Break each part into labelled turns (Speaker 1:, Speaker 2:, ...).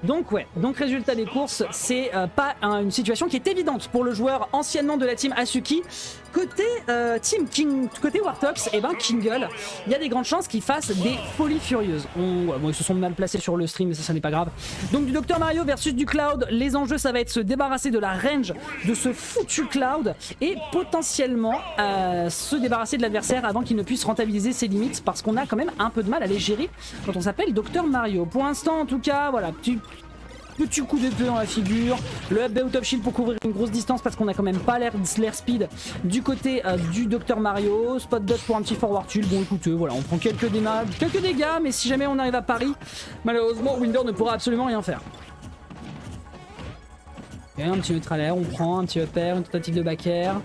Speaker 1: Donc résultat des courses, c'est pas une situation qui est évidente pour le joueur anciennement de la team Asuki. Côté Team King, côté Warthogs, et ben Kingle, il y a des grandes chances qu'il fasse des folies furieuses. Bon, ils se sont mal placés sur le stream, mais ça n'est pas grave. Donc du Dr Mario versus du Cloud, les enjeux ça va être se débarrasser de la range de ce foutu Cloud et potentiellement se débarrasser de l'adversaire avant qu'il ne puisse rentabiliser ses limites, parce qu'on a quand même un peu de mal à les gérer quand on s'appelle Dr Mario. Pour l'instant en tout cas, voilà, petit coup d'épée dans la figure, le up B out of shield pour couvrir une grosse distance parce qu'on a quand même pas l'air speed du côté du Dr Mario, spot dodge pour un petit forward tulle. Bon écoutez, voilà, on prend quelques dégâts, mais si jamais on arrive à Paris, malheureusement Winder ne pourra absolument rien faire. Ok, un petit neutral air, on prend un petit up air, une tentative de back air.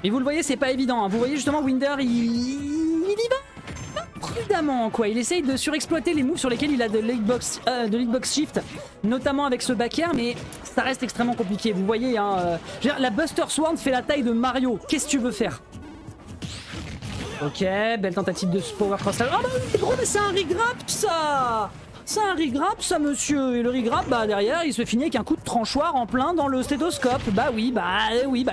Speaker 1: Et vous le voyez, c'est pas évident, hein. Vous voyez justement Winder, il y va prudemment, quoi. Il essaye de surexploiter les moves sur lesquels il a de hitbox shift, notamment avec ce back air, mais ça reste extrêmement compliqué. Vous voyez, hein, la Buster Sword fait la taille de Mario. Qu'est-ce que tu veux faire? Ok, belle tentative de power cross. Oh bah oui, gros, mais c'est un regrab ça! C'est un regrab ça, monsieur. Et le regrab, bah derrière, il se finit avec un coup de tranchoir en plein dans le stéthoscope. Bah oui,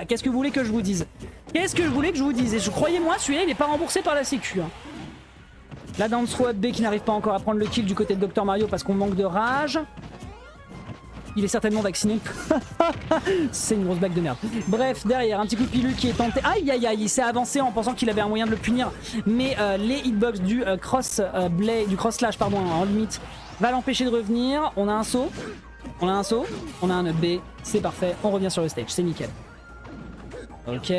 Speaker 1: qu'est-ce que vous voulez que je vous dise? Qu'est-ce que je voulais que je vous dise? Et croyez-moi, celui-là, il n'est pas remboursé par la sécu, hein. La down throw up B qui n'arrive pas encore à prendre le kill du côté de Dr Mario parce qu'on manque de rage. Il est certainement vacciné. C'est une grosse blague de merde. Bref, derrière, un petit coup de pilule qui est tenté. Aïe aïe aïe, il s'est avancé en pensant qu'il avait un moyen de le punir. Mais les hitbox du cross slash pardon, en limite va l'empêcher de revenir. On a un saut. On a un up B. C'est parfait. On revient sur le stage. C'est nickel. Ok,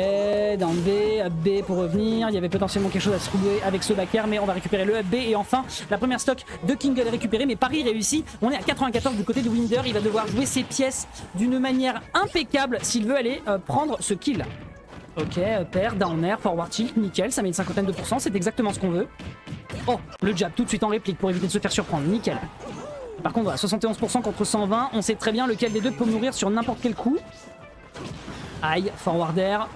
Speaker 1: down B, up B pour revenir. Il y avait potentiellement quelque chose à se trouver avec ce back air, mais on va récupérer le up B. Et enfin, la première stock de Kingle est récupérée, mais Paris réussit. On est à 94 du côté de Winder. Il va devoir jouer ses pièces d'une manière impeccable s'il veut aller prendre ce kill. Ok, up air, down air, forward tilt, nickel. Ça met une cinquantaine de pourcents, c'est exactement ce qu'on veut. Oh, le jab tout de suite en réplique pour éviter de se faire surprendre, nickel. Par contre, voilà, 71% contre 120. On sait très bien lequel des deux peut mourir sur n'importe quel coup. Aïe, forward air.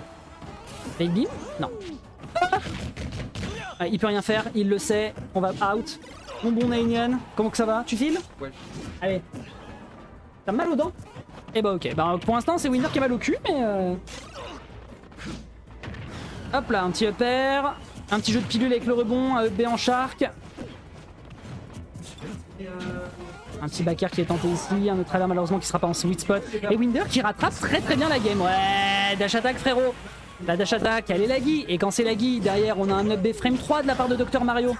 Speaker 1: Fake beam? Non. Il peut rien faire, il le sait. On va out. Mon bon Nainian, comment que ça va? Tu files?
Speaker 2: Ouais.
Speaker 1: Allez. T'as mal aux dents? Eh bah ok. Bah pour l'instant c'est Winder qui a mal au cul, mais hop là, un petit up air. Un petit jeu de pilule avec le rebond, un up B en shark. Un petit back air qui est tenté ici, un autre air malheureusement qui sera pas en sweet spot. Et Winder qui rattrape très bien la game. Ouais, dash attack frérot. La dash attack, elle est laggy. Et quand c'est laggy, derrière on a un up B frame 3 de la part de Dr Mario.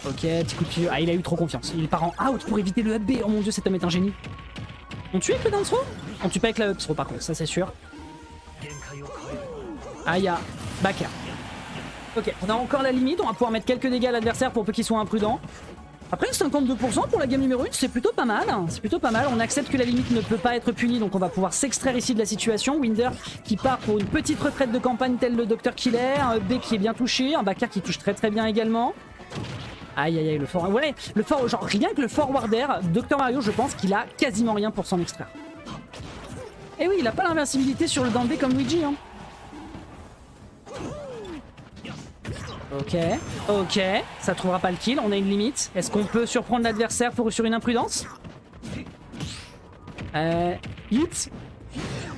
Speaker 1: Ok, petit coup de pied. Ah, il a eu trop confiance. Il part en out pour éviter le up B. Oh mon dieu, cet homme est un génie. On tue avec le down throw? On tue pas avec la up throw par contre, ça c'est sûr. Aïe, back air. Ok, on a encore la limite. On va pouvoir mettre quelques dégâts à l'adversaire pour peu qu'il soit imprudent. Après 52% pour la game numéro 1, c'est plutôt pas mal. C'est plutôt pas mal. On accepte que la limite ne peut pas être punie, donc on va pouvoir s'extraire ici de la situation. Winder qui part pour une petite retraite de campagne tel le Dr Killer. Un B qui est bien touché, un back air qui touche très bien également. Aïe aïe aïe, le forward. Ouais, genre rien que le forward air, Dr Mario, je pense qu'il a quasiment rien pour s'en extraire. Et oui, il a pas l'invincibilité sur le down B comme Luigi, hein. Ok, ça trouvera pas le kill, on a une limite. Est-ce qu'on peut surprendre l'adversaire sur une imprudence? Hit.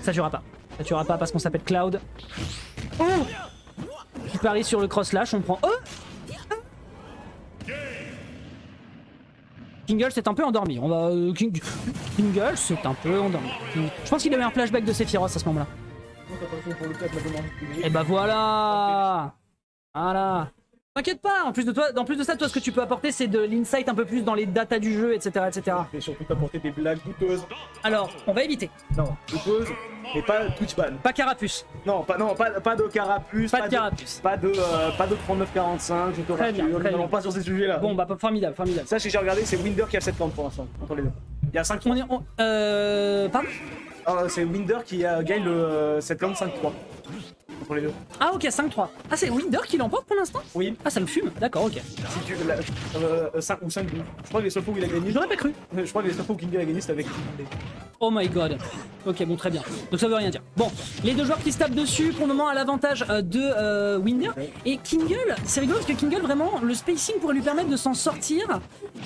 Speaker 1: Ça tuera pas. Ça tuera pas parce qu'on s'appelle Cloud. Oh, il parie sur le cross slash, on prend... Oh, Kingle s'est un peu endormi. On va... Kingle s'est un peu endormi. Je pense qu'il a eu un flashback de Sephiroth à ce moment-là. Et bah voilà. Voilà. T'inquiète pas, en plus de ça, toi ce que tu peux apporter c'est de l'insight un peu plus dans les datas du jeu, etc.
Speaker 2: Et surtout t'apporter des blagues douteuses.
Speaker 1: Alors, on va éviter.
Speaker 2: Non, douteuses, mais pas Twitch ban.
Speaker 1: Pas carapuce.
Speaker 2: Non, pas de carapuce.
Speaker 1: Pas de carapuce.
Speaker 2: Pas de 39-45, je te rassure. Nous n'allons pas sur ces sujets-là.
Speaker 1: Bon bah formidable.
Speaker 2: Sache que j'ai regardé, c'est Winder qui a 7 rounds pour l'instant, entre les deux. Il y a 5 rounds.
Speaker 1: Pardon?
Speaker 2: C'est Winder qui gagne le 7 rounds 5-3. Entre les deux.
Speaker 1: Ah ok, 5-3. Ah c'est Winder qui l'emporte pour l'instant?
Speaker 2: Oui.
Speaker 1: Ah ça me fume, d'accord, ok.
Speaker 2: Si tu 5 ou 5 je crois que les seuls fois où il a gagné.
Speaker 1: J'aurais pas cru.
Speaker 2: Je crois que les seuls fois où Kingle a gagné c'était avec Kingle.
Speaker 1: Oh my god. Ok, bon, très bien. Donc ça veut rien dire. Bon, les deux joueurs qui se tapent dessus, pour le moment, à l'avantage de Winder. Et Kingle, c'est rigolo parce que Kingle, vraiment, le spacing pourrait lui permettre de s'en sortir.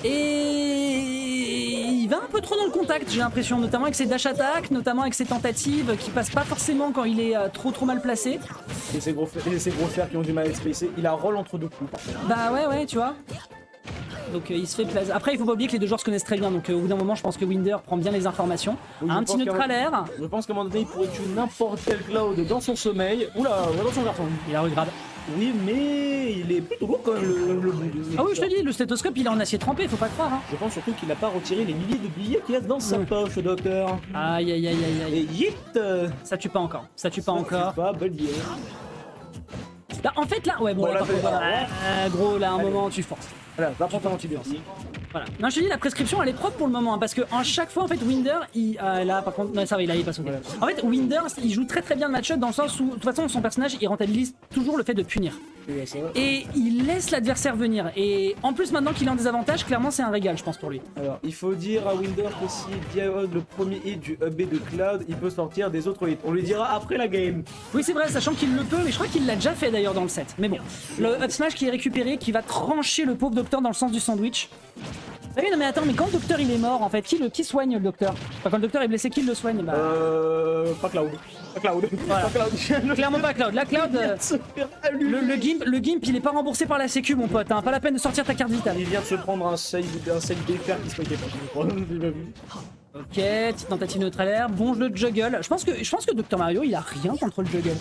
Speaker 1: Et il va un peu trop dans le contact, j'ai l'impression, notamment avec ses dash attack, notamment avec ses tentatives qui passent pas forcément quand il est trop mal placé.
Speaker 2: Et ces gros fers qui ont du mal à être spacés, il a roll entre deux coups.
Speaker 1: Bah ouais, tu vois. Donc il se fait plaisir. Après, il faut pas oublier que les deux joueurs se connaissent très bien. Donc au bout d'un moment, je pense que Winder prend bien les informations.
Speaker 2: Oui,
Speaker 1: Un petit neutre à l'air.
Speaker 2: Je pense qu'à un moment donné, il pourrait tuer n'importe quel Cloud dans son sommeil. Oula, attention garçon.
Speaker 1: Il a regrade.
Speaker 2: Oui, mais il est plutôt lourd quand même le bout.
Speaker 1: Ah oui, je te dis, le stéthoscope, il est en acier trempé, faut pas croire. Hein.
Speaker 2: Je pense surtout qu'il n'a pas retiré les milliers de billets qu'il y a dans sa poche, docteur.
Speaker 1: Aïe.
Speaker 2: Et yit
Speaker 1: Ça tue pas encore. Ça tue pas encore.
Speaker 2: Pas Bellier.
Speaker 1: Là, en fait, là, ouais, bon,
Speaker 2: Bon, là,
Speaker 1: attends,
Speaker 2: voilà.
Speaker 1: gros, là, un
Speaker 2: Allez.
Speaker 1: moment, tu forces.
Speaker 2: Voilà, va prendre ton antidote.
Speaker 1: Voilà. Non, je te dis, la prescription, elle est propre pour le moment, hein, parce que à chaque fois, en fait, Winder, là, par contre, non, ça va, il est pas sauvé.
Speaker 2: Voilà.
Speaker 1: En fait, Winder, il joue très bien le match-up dans le sens où, de toute façon, son personnage, il rentabilise toujours le fait de punir. Et il laisse l'adversaire venir. Et en plus, maintenant qu'il est en désavantage, clairement, c'est un régal, je pense, pour lui.
Speaker 2: Alors, il faut dire à Winder que si dialogue le premier hit du up B de Cloud, il peut sortir des autres hits. On lui dira après la game.
Speaker 1: Oui, c'est vrai, sachant qu'il le peut, mais je crois qu'il l'a déjà fait d'ailleurs dans le set. Mais bon, le up smash qui est récupéré, qui va trancher le pauvre docteur dans le sens du sandwich. Ah oui, non mais attends, mais quand le docteur il est mort en fait, qui soigne le docteur? Enfin, quand le docteur est blessé, qui le soigne? Bah...
Speaker 2: Pas Cloud. Pas Cloud.
Speaker 1: Voilà.
Speaker 2: Pas Cloud.
Speaker 1: Clairement pas Cloud. La Cloud, le gimp il est pas remboursé par la sécu mon pote, hein. Pas la peine de sortir ta carte vitale.
Speaker 2: Il vient de se prendre un save défer qui se mettait pas. Je crois. J'ai pas vu.
Speaker 1: Ok, petite tentative neutralaire, bon jeu de juggle. Je pense que Dr Mario il a rien contre le juggle.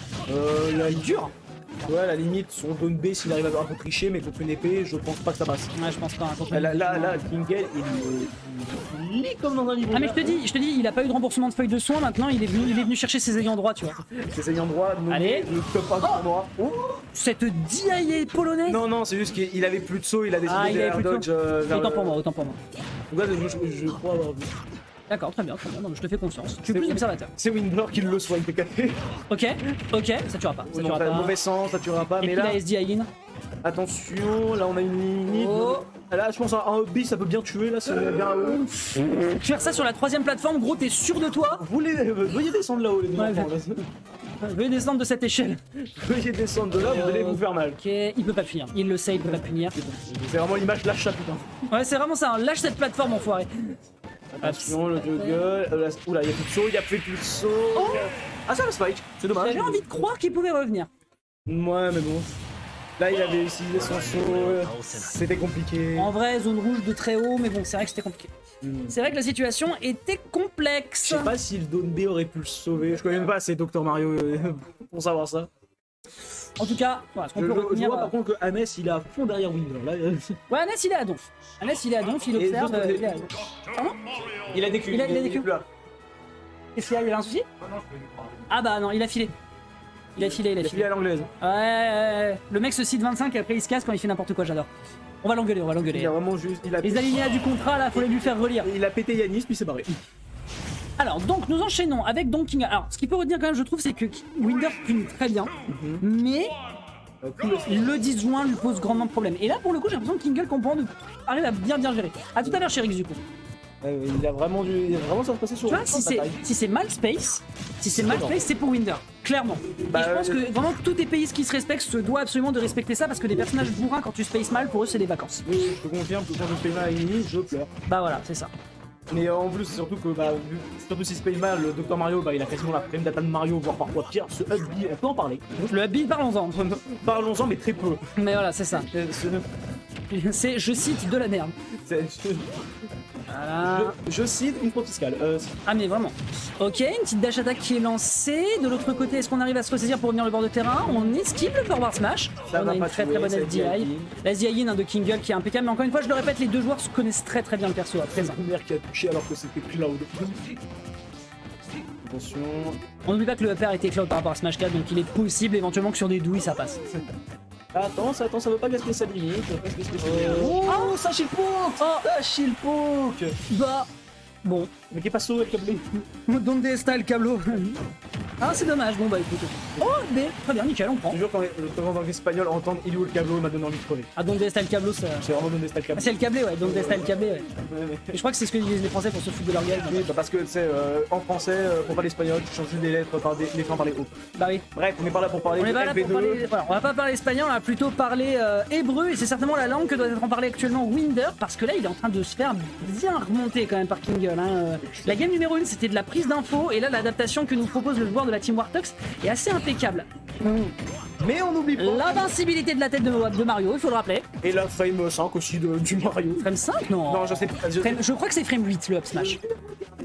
Speaker 2: Là, il dure. Ouais, à la limite, son down B s'il arrive à un peu tricher, mais contre une épée, je pense pas que ça passe.
Speaker 1: Ouais, je pense pas. Hein, contre
Speaker 2: Là, Kingle, il lit comme dans un livre.
Speaker 1: Ah mais je te dis, il a pas eu de remboursement de feuille de soins, maintenant il est venu chercher ses ayants droit, tu vois.
Speaker 2: Ses ayants droit, non,
Speaker 1: Allez.
Speaker 2: le top 1 tournoi. Oh
Speaker 1: Cette DIA polonaise.
Speaker 2: non, c'est juste qu'il avait plus de saut, il a décidé
Speaker 1: il
Speaker 2: de
Speaker 1: avait
Speaker 2: air
Speaker 1: plus de
Speaker 2: dodge.
Speaker 1: saut. Autant pour moi.
Speaker 2: Ouais, je crois avoir vu.
Speaker 1: D'accord, très bien, non mais je te fais confiance. Tu es plus observateur.
Speaker 2: C'est Winder qui le soigne, t'es capé.
Speaker 1: Ok, ça tuera pas. Ça
Speaker 2: Non,
Speaker 1: tuera
Speaker 2: t'as
Speaker 1: pas.
Speaker 2: mauvais sens, ça tuera pas,
Speaker 1: Et
Speaker 2: mais
Speaker 1: puis
Speaker 2: là,
Speaker 1: la SDI in.
Speaker 2: attention, là on a une limite.
Speaker 1: Oh.
Speaker 2: Là, je pense un B ça peut bien tuer, là c'est bien haut.
Speaker 1: Faire ça sur la 3ème plateforme, gros, t'es sûr de toi?
Speaker 2: Veuillez descendre là-haut, les deux
Speaker 1: Ouais,
Speaker 2: enfants, là.
Speaker 1: Veuillez descendre de cette échelle.
Speaker 2: Veuillez descendre de là, vous allez vous faire mal.
Speaker 1: Ok, il peut pas punir. Il le sait, il peut pas punir.
Speaker 2: C'est vraiment l'image lâche ça, putain.
Speaker 1: Ouais, c'est vraiment ça, hein. Lâche cette plateforme, enfoiré.
Speaker 2: Attention, le juggle. Oula, il y a plus de saut, il y a plus de saut. Ah, ça le spike, c'est dommage.
Speaker 1: J'avais envie de croire qu'il pouvait revenir.
Speaker 2: Ouais, mais bon. Là, il avait utilisé son saut. C'était compliqué.
Speaker 1: En vrai, zone rouge de très haut, mais bon, c'est vrai que c'était compliqué. C'est vrai que la situation était complexe.
Speaker 2: Je sais pas si le Don B aurait pu le sauver. Je connais même pas assez Dr Mario pour savoir ça.
Speaker 1: En tout cas, voilà, ce qu'on
Speaker 2: Je
Speaker 1: peut retenir.
Speaker 2: vois par contre que Hannes il est à fond derrière Winder. Là,
Speaker 1: Ouais, Hannes il est à donf. Il observe. Il est à donf. Pardon?
Speaker 2: il a des culs.
Speaker 1: Il a des
Speaker 2: est
Speaker 1: culs.
Speaker 2: plus là.
Speaker 1: Qu'est-ce qu'il y a? Il a un souci? Ah bah non, il a filé. Il a filé.
Speaker 2: Il a filé à l'anglaise.
Speaker 1: Ouais, le mec se cite 25 et après il se casse quand il fait n'importe quoi, j'adore. On va l'engueuler.
Speaker 2: Il a vraiment juste.
Speaker 1: Les alinéas du contrat là, faut les lui faire relire.
Speaker 2: Il a pété Yanis puis c'est barré.
Speaker 1: Alors donc nous enchaînons avec Don King. Alors ce qu'il peut retenir quand même je trouve c'est que Winder punit très bien, mais le disjoint lui pose grandement de problèmes. Et là pour le coup j'ai l'impression que Kingle comprend arrive à bien gérer. A tout à l'heure chez Rix du coup.
Speaker 2: Il a vraiment ça se passer sur
Speaker 1: Tu vois si c'est mal space, c'est pour Winder, clairement. Et je pense que vraiment tout épéiste qui se respecte se doit absolument de respecter ça parce que les personnages bourrins quand tu space mal pour eux c'est des vacances.
Speaker 2: Oui, je te confirme que quand je fais mal à Yanis, je pleure.
Speaker 1: Bah voilà, c'est ça.
Speaker 2: Mais en plus, c'est surtout que, surtout si se paye mal, le Dr Mario, il a quasiment la prime data de Mario, voire parfois pire. Ce Up B, on peut en parler.
Speaker 1: Le Up, parlons-en.
Speaker 2: Parlons-en, mais très peu.
Speaker 1: Mais voilà, c'est ça. C'est, je cite, de la merde. Voilà.
Speaker 2: Je cite une fraude fiscale.
Speaker 1: Ah mais vraiment. Ok, une petite dash attack qui est lancée. De l'autre côté, est-ce qu'on arrive à se ressaisir pour revenir le bord de terrain? On esquive le forward smash.
Speaker 2: Ça
Speaker 1: on
Speaker 2: va
Speaker 1: a une
Speaker 2: pas
Speaker 1: très
Speaker 2: tuer,
Speaker 1: bonne
Speaker 2: c'est
Speaker 1: SDI. La SDI de Kingle qui est impeccable. Mais encore une fois, je le répète, les deux joueurs se connaissent très bien le perso à présent.
Speaker 2: Mère qui a touché alors que c'était Cloud. Attention.
Speaker 1: On n'oublie pas que le upper était Cloud par rapport à Smash 4, donc il est possible éventuellement que sur des douilles ça passe.
Speaker 2: Attends, ça veut pas gaspiller sa limite. Oh, ça Shieldpoke! Ça Shieldpoke!
Speaker 1: Bah, bon.
Speaker 2: Mais qui est pas saut avec le câblé.
Speaker 1: Donde está el cablo? Ah, c'est dommage. Bon, bah écoute. Oh, B. Très bien, nickel, on prend.
Speaker 2: Toujours quand en espagnol, entendre Il est où le câbleau, il m'a donné envie de crever.
Speaker 1: Ah, Donde está el cablo, ça.
Speaker 2: C'est vraiment donné le
Speaker 1: Ah,
Speaker 2: câble.
Speaker 1: c'est le câblé, ouais. Donde está el câblé, ouais.
Speaker 2: Ouais.
Speaker 1: Et je crois que c'est ce que disent les Français pour se foutre de leur gueule.
Speaker 2: Oui, bah parce que tu sais, en français, pour parler espagnol, tu changes les lettres par les fins par les O.
Speaker 1: Bah oui.
Speaker 2: Bref, on est pas là pour parler
Speaker 1: On
Speaker 2: de
Speaker 1: est pas là pour
Speaker 2: LV2.
Speaker 1: parler. Voilà, on va pas parler espagnol, on va plutôt parler hébreu et c'est certainement la langue que doit être en parler actuellement Winder parce que là il est en train de se faire bien remonter quand même par Kingle. Hein. La game numéro 1 c'était de la prise d'infos et là l'adaptation que nous propose le joueur de la Team Wartux est assez impeccable.
Speaker 2: Mais on n'oublie pas.
Speaker 1: L'invincibilité de la tête de Mario, il faut le rappeler.
Speaker 2: Et la frame 5 aussi du Mario.
Speaker 1: Frame 5 non.
Speaker 2: Non, je sais pas.
Speaker 1: Je crois que c'est frame 8 le up smash.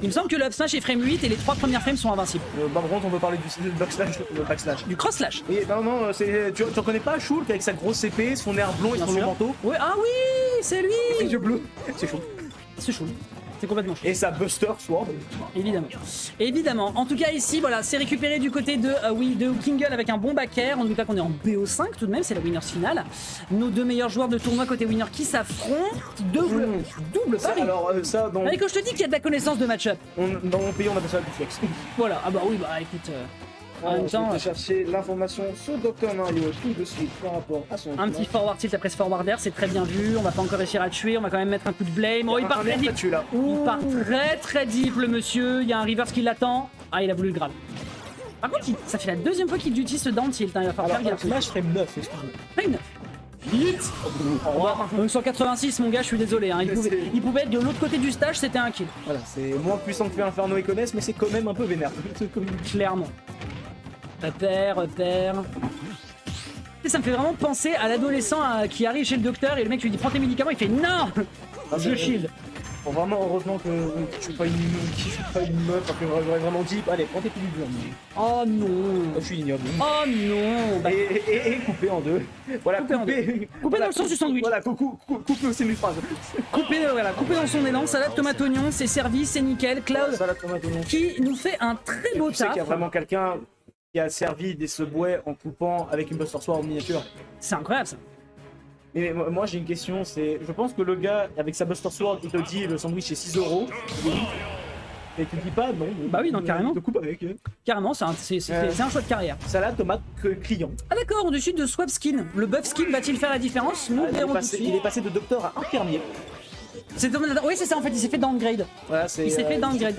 Speaker 1: Il me semble que le up smash est frame 8 et les 3 premières frames sont invincibles.
Speaker 2: Par contre, on peut parler du backslash. Le backslash.
Speaker 1: Du cross slash.
Speaker 2: Et non, tu reconnais pas Shulk avec sa grosse épée, son air blond et
Speaker 1: Bien
Speaker 2: son
Speaker 1: sûr.
Speaker 2: long manteau?
Speaker 1: Ouais, ah oui, c'est lui.
Speaker 2: Les yeux bleus. C'est chaud.
Speaker 1: C'est chaud. C'est complètement chaud.
Speaker 2: Et sa Buster Sword.
Speaker 1: Évidemment. Évidemment. En tout cas, ici, voilà, c'est récupéré du côté de Kingle avec un bon back air. En tout cas, qu'on est en BO5 tout de même, c'est la winners finale. Nos deux meilleurs joueurs de tournoi côté winner qui s'affrontent. Double
Speaker 2: Ça,
Speaker 1: pari.
Speaker 2: alors, ça, dans,
Speaker 1: Allez, quand je te dis qu'il y a de la connaissance de match-up.
Speaker 2: dans mon pays, on appelle ça du flex.
Speaker 1: Voilà. Ah bah oui, bah écoute. En même temps,
Speaker 2: je vais chercher l'information sur Dr Mario tout de suite par rapport à son.
Speaker 1: un petit forward tilt après ce forward air, c'est très bien vu. On va pas encore réussir à le tuer. On va quand même mettre un coup de blame. Oh, il part très deep.
Speaker 2: Là.
Speaker 1: Il part très deep, le monsieur. Il y a un reverse qui l'attend. Ah, il a voulu le grab. Par contre, ça fait la deuxième fois qu'il utilise ce down tilt. Hein. Il va falloir faire
Speaker 2: Alors,
Speaker 1: gaffe.
Speaker 2: là, je ferais 9, excuse-moi.
Speaker 1: Frame 9. Hit. Au revoir. 186, mon gars, je suis désolé. Hein. Il pouvait être de l'autre côté du stage, c'était un kill.
Speaker 2: Voilà, c'est moins puissant que Inferno et Connaisse, mais c'est quand même un peu vénère.
Speaker 1: Clairement. Repère. Et ça me fait vraiment penser à l'adolescent qui arrive chez le docteur et le mec lui dit prends tes médicaments, il fait non. Je shield.
Speaker 2: Bon, vraiment, heureusement que je suis pas une meuf, parce que j'aurais vraiment dit allez, prends tes pilules.
Speaker 1: Oh non.
Speaker 2: Je suis ignoble.
Speaker 1: Oh non. Bah,
Speaker 2: Et coupé en deux. Voilà,
Speaker 1: Coupé dans le sens du sandwich.
Speaker 2: Voilà, coupé aussi mes phrases.
Speaker 1: Coupé dans son élan, salade tomate oignon, c'est servi, c'est nickel. Cloud
Speaker 2: Salade tomate oignon.
Speaker 1: qui nous fait un très beau
Speaker 2: Tu sais
Speaker 1: taf.
Speaker 2: qu'il y a vraiment quelqu'un qui a servi des Subway en coupant avec une Buster Sword en miniature.
Speaker 1: C'est incroyable ça.
Speaker 2: Mais moi j'ai une question, c'est je pense que le gars avec sa Buster Sword il te dit le sandwich est 6 €. Et tu dis pas non.
Speaker 1: Bah oui, non, carrément.
Speaker 2: Tu te coupes avec.
Speaker 1: Carrément, c'est un choix de carrière.
Speaker 2: Salade, tomate, client.
Speaker 1: Ah d'accord, au-dessus de Swap Skin. Le buff skin va-t-il faire la différence? Nous verrons tout de suite.
Speaker 2: Il est passé de docteur à infirmier.
Speaker 1: Oui, c'est ça en fait, il s'est fait downgrade.
Speaker 2: Voilà,
Speaker 1: Il s'est fait downgrade.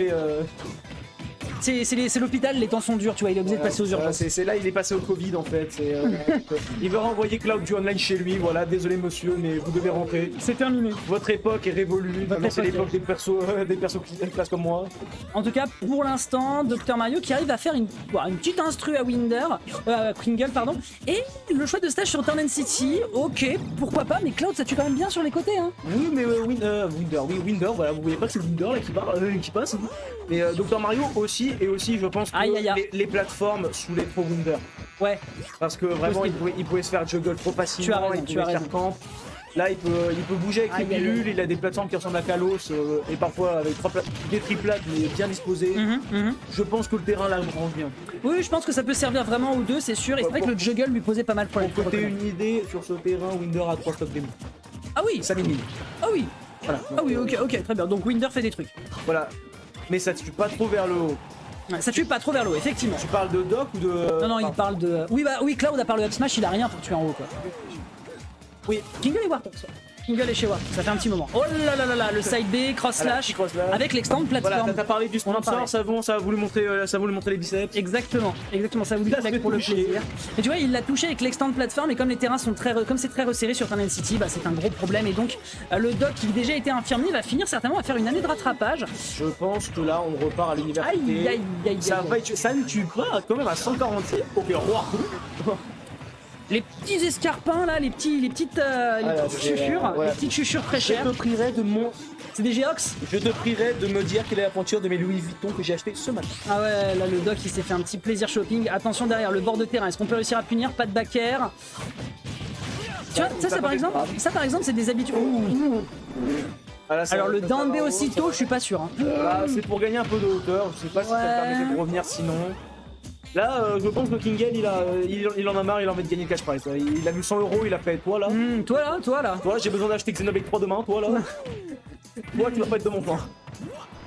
Speaker 1: C'est l'hôpital, les temps sont durs, tu vois, il est obligé de passer aux urgences.
Speaker 2: C'est là il est passé au Covid en fait. Il veut renvoyer Cloud du online chez lui. Voilà, désolé monsieur, mais vous devez rentrer.
Speaker 1: C'est terminé.
Speaker 2: Votre époque est révolue. Maintenant c'est
Speaker 1: époque
Speaker 2: l'époque des persos qui classent comme moi.
Speaker 1: En tout cas, pour l'instant, Dr Mario qui arrive à faire une petite instru à Kringle, pardon. Et le choix de stage sur Turn City, ok, pourquoi pas, mais Cloud ça tue quand même bien sur les côtés, hein.
Speaker 2: Oui, mais Winder, voilà, vous voyez pas que c'est Winder là qui passe. Mais Dr Mario aussi, et aussi je pense que les plateformes sous les trop Winder.
Speaker 1: Ouais.
Speaker 2: Parce que vraiment il pouvait se faire juggle trop facilement, il pouvait faire camp. Là il peut bouger avec les pilules, il a des plateformes qui ressemblent à Kalos et parfois avec des triplates mais bien disposées. Je pense que le terrain là range bien.
Speaker 1: Oui, je pense que ça peut servir vraiment aux deux, c'est sûr, et c'est vrai que le juggle lui posait pas mal de problèmes.
Speaker 2: Pour que t'aies une idée, sur ce terrain, Winder a 3 stocks d'émis.
Speaker 1: Ah oui.
Speaker 2: Ça limite.
Speaker 1: Ah oui.
Speaker 2: Voilà.
Speaker 1: Ah oui, ok, très bien. Donc Winder fait des trucs.
Speaker 2: Voilà. Mais ça tue pas trop vers le haut.
Speaker 1: Ouais, ça tue pas trop vers le haut, effectivement.
Speaker 2: Tu parles de Doc ou de...
Speaker 1: Non, il parle de... Oui, Cloud, à part le up smash, il a rien pour tuer en haut, quoi. Oui, Kingle et Wartox. Kingle est chez War, ça fait un petit moment. Oh là là, le side B, cross slash, avec l'extend plateforme.
Speaker 2: Voilà, t'as parlé du sponsor, ça va vous montrer les biceps.
Speaker 1: Exactement, ça vous dit pour le plaisir. Et tu vois, il l'a touché avec l'extend plateforme, et comme les terrains sont comme c'est très resserré sur Turn City, bah, c'est un gros problème. Et donc, le Doc, qui déjà été infirmier, va finir certainement à faire une année de rattrapage.
Speaker 2: Je pense que là, on repart à l'université.
Speaker 1: Aïe.
Speaker 2: Ça ne tue pas quand même à 146. Ok, roi.
Speaker 1: Les petits escarpins là, les petites chuchures, les petites chuchures très chères.
Speaker 2: Je te prierai de mon...
Speaker 1: C'est des Geox.
Speaker 2: Je te prierai de me dire quelle est la pointure de mes Louis Vuitton que j'ai acheté ce matin.
Speaker 1: Ah ouais, là le Doc il s'est fait un petit plaisir shopping. Attention derrière le bord de terrain, est-ce qu'on peut réussir à punir? Pas de back air. Tu vois, ça par exemple c'est des habitudes. Alors le down B aussitôt, je suis pas sûr. Hein.
Speaker 2: C'est pour gagner un peu de hauteur, je sais pas si ça me permettait de revenir sinon. Là, je pense que Kingle, il en a marre, il a envie de gagner le cash prize. Il a vu 100 €, il a fait toi là.
Speaker 1: Toi là.
Speaker 2: Toi, j'ai besoin d'acheter Xenoblade 3 demain, toi là. Toi, tu vas pas être de mon plan.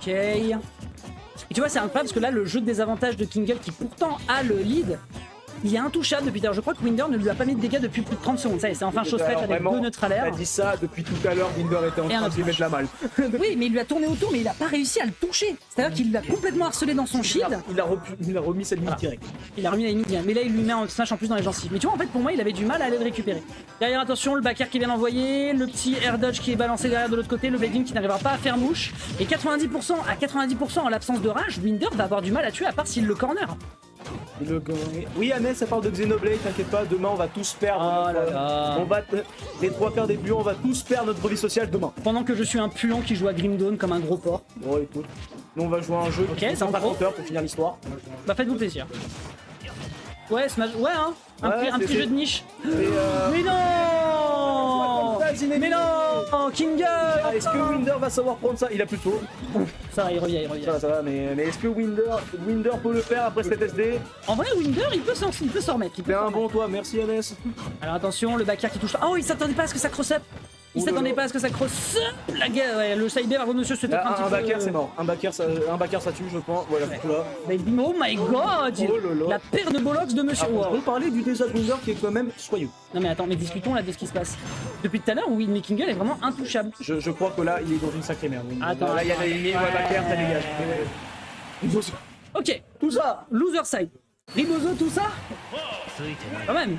Speaker 1: Ok. Et tu vois, c'est incroyable parce que là, le jeu de désavantage de Kingle, qui pourtant a le lead, il est intouchable depuis l'heure. Je crois que Winder ne lui a pas mis de dégâts depuis plus de 30 secondes. Ça y est, c'est enfin chose faite avec 2 neutralaires.
Speaker 2: T'as dit ça depuis tout à l'heure, Winder était en train de lui mettre la malle.
Speaker 1: Oui, mais il lui a tourné autour, mais il a pas réussi à le toucher. C'est-à-dire qu'il l'a complètement harcelé dans son shield.
Speaker 2: Il a remis sa limite direct.
Speaker 1: Il a remis la limite, mais là il lui met un smash en plus dans les gencives. Mais tu vois, en fait, pour moi, il avait du mal à aller le récupérer. Derrière, attention, le backer qui vient d'envoyer, le petit air dodge qui est balancé derrière de l'autre côté, le blading qui n'arrivera pas à faire mouche. Et 90% à 90% en l'absence de rage, Winder va avoir du mal à tuer à part s'il le corner.
Speaker 2: Oui, Annès, ça parle de Xenoblade, t'inquiète pas, demain on va tous perdre. Les 3/4 des puants, on va tous perdre notre vie sociale demain.
Speaker 1: Pendant que je suis un puant qui joue à Grim Dawn comme un gros porc.
Speaker 2: Bon, écoute, nous on va jouer à un jeu qui est 50 heures pour finir l'histoire.
Speaker 1: Bah, faites-vous plaisir. Ouais, Smash, ouais, hein, un petit jeu de niche. Mais non! Mais non! Kingle!
Speaker 2: Est-ce que Winder va savoir prendre ça? Il a plus tôt.
Speaker 1: Ça va, il revient.
Speaker 2: Ça va, mais est-ce que Winder peut le faire après cet SD?
Speaker 1: En vrai, Winder, il peut s'en remettre.
Speaker 2: T'es un bon toi, merci Annès.
Speaker 1: Alors attention, le backer qui touche. Oh, il s'attendait pas à ce que ça cross-up. Il s'attendait pas à ce que ça cross-up. La guerre, ouais, le sidebear, par contre, monsieur, c'était un petit peu...
Speaker 2: Un backer, c'est mort. Un backer, ça tue, je pense. Voilà, là.
Speaker 1: Mais, oh my god! La paire de bollocks de monsieur.
Speaker 2: On parlait du désastre Winder qui est quand même soyeux.
Speaker 1: Non mais attends, mais discutons là de ce qui se passe. Depuis tout à l'heure, oui, mais Kingle est vraiment intouchable.
Speaker 2: Je crois que là, il est dans une sacrée merde.
Speaker 1: Attends,
Speaker 2: là, il y a la limite, backer, ça dégage.
Speaker 1: Ok, tout ça, loser side. Ribozo, tout ça? Quand même.